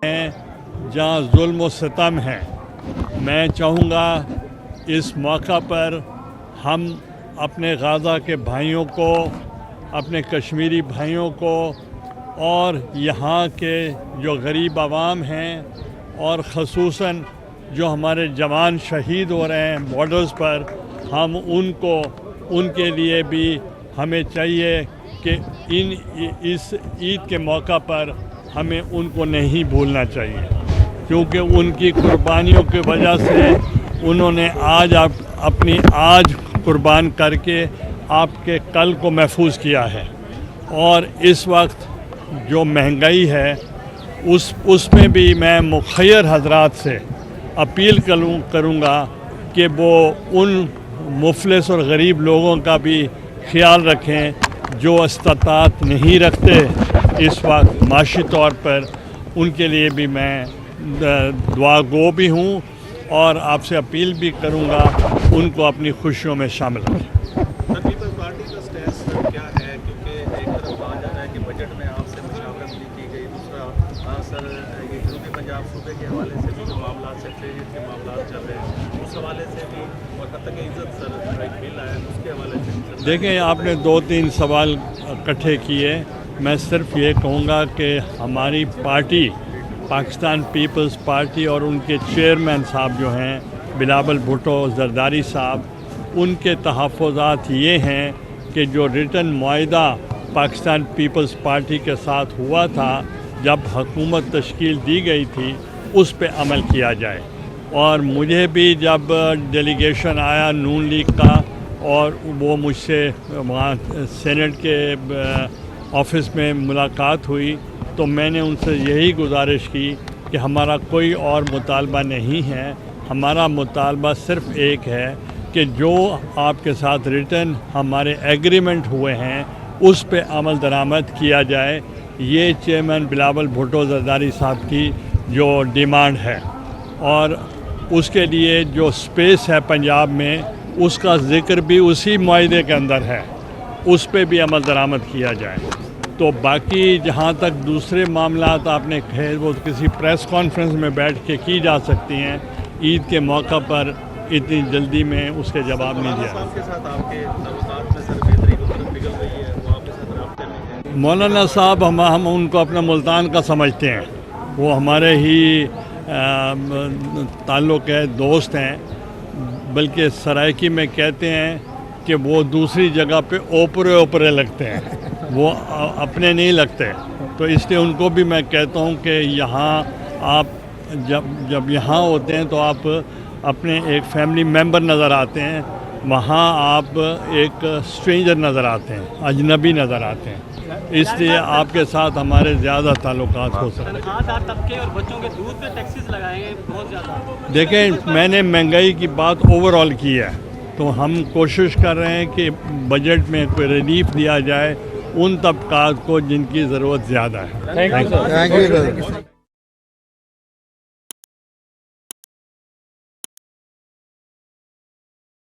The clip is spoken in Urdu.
ہیں جہاں ظلم و ستم ہے. میں چاہوں گا اس موقع پر ہم اپنے غازہ کے بھائیوں کو، اپنے کشمیری بھائیوں کو اور یہاں کے جو غریب عوام ہیں اور خصوصاً جو ہمارے جوان شہید ہو رہے ہیں بارڈرز پر، ہم ان کے لیے بھی ہمیں چاہیے کہ اس عید کے موقع پر ہمیں ان کو نہیں بھولنا چاہیے، کیونکہ ان کی قربانیوں کی وجہ سے انہوں نے اپنی آج قربان کر کے آپ کے کل کو محفوظ کیا ہے. اور اس وقت جو مہنگائی ہے اس میں بھی میں مخیر حضرات سے اپیل کروں گا کہ وہ ان مفلس اور غریب لوگوں کا بھی خیال رکھیں جو استطاعت نہیں رکھتے اس وقت معاشی طور پر. ان کے لیے بھی میں دعا گو بھی ہوں اور آپ سے اپیل بھی کروں گا ان کو اپنی خوشیوں میں شامل کریں. پیپلز پارٹی کا سٹیس کیا ہے؟ کیونکہ ایک طرف کہا جا رہا ہے کہ بجٹ میں آپ سے مشاورت نہیں کی گئی، دوسرا سر یہ جنوبی پنجاب صوبے کے حوالے سے بھی جو معاملات سیکریٹریٹ کے معاملات چل رہے ہیں اس حوالے سے بھی، اور حتیٰ کہ عزت سر ایک بل آیا اس کے حوالے سے. دیکھیں، آپ نے 2-3 سوال اکٹھے کیے. میں صرف یہ کہوں گا کہ ہماری پارٹی پاکستان پیپلز پارٹی اور ان کے چیئرمین صاحب جو ہیں بلاول بھٹو زرداری صاحب، ان کے تحفظات یہ ہیں کہ جو ریٹن معاہدہ پاکستان پیپلز پارٹی کے ساتھ ہوا تھا جب حکومت تشکیل دی گئی تھی اس پہ عمل کیا جائے. اور مجھے بھی جب ڈیلیگیشن آیا نون لیگ کا اور وہ مجھ سے وہاں سینٹ کے آفس میں ملاقات ہوئی تو میں نے ان سے یہی گزارش کی کہ ہمارا کوئی اور مطالبہ نہیں ہے. ہمارا مطالبہ صرف ایک ہے کہ جو آپ کے ساتھ ریٹن ہمارے ایگریمنٹ ہوئے ہیں اس پہ عمل درآمد کیا جائے. یہ چیئرمین بلاول بھٹو زرداری صاحب کی جو ڈیمانڈ ہے، اور اس کے لیے جو سپیس ہے پنجاب میں اس کا ذکر بھی اسی معاہدے کے اندر ہے، اس پہ بھی عمل درآمد کیا جائے. تو باقی جہاں تک دوسرے معاملات آپ نے کہے وہ کسی پریس کانفرنس میں بیٹھ کے کی جا سکتی ہیں. عید کے موقع پر اتنی جلدی میں اس کے جواب نہیں دیا. صاحب کے ساتھ آپ کے تعلقات میں سر بہتری کی طرف نکل رہی ہے، وہ آپ کے ساتھ رابطے میں ہیں؟ مولانا صاحب ہم ان کو اپنا ملتان کا سمجھتے ہیں، وہ ہمارے ہی تعلق ہے، دوست ہیں. بلکہ سرائکی میں کہتے ہیں کہ وہ دوسری جگہ پہ اوپرے لگتے ہیں، وہ اپنے نہیں لگتے. تو اس لیے ان کو بھی میں کہتا ہوں کہ یہاں آپ جب یہاں ہوتے ہیں تو آپ اپنے ایک فیملی ممبر نظر آتے ہیں، وہاں آپ ایک اسٹرینجر نظر آتے ہیں، اجنبی نظر آتے ہیں. اس لیے آپ کے ساتھ ہمارے زیادہ تعلقات ہو سکتے ہیں. تنخواہ طبقے اور بچوں کے دودھ پہ ٹیکسز لگائے ہیں بہت زیادہ. دیکھیں، میں نے مہنگائی کی بات اوور آل کی ہے، تو ہم کوشش کر رہے ہیں کہ بجٹ میں کوئی ریلیف دیا جائے ان طبقات کو جن کی ضرورت زیادہ ہے. Thank you.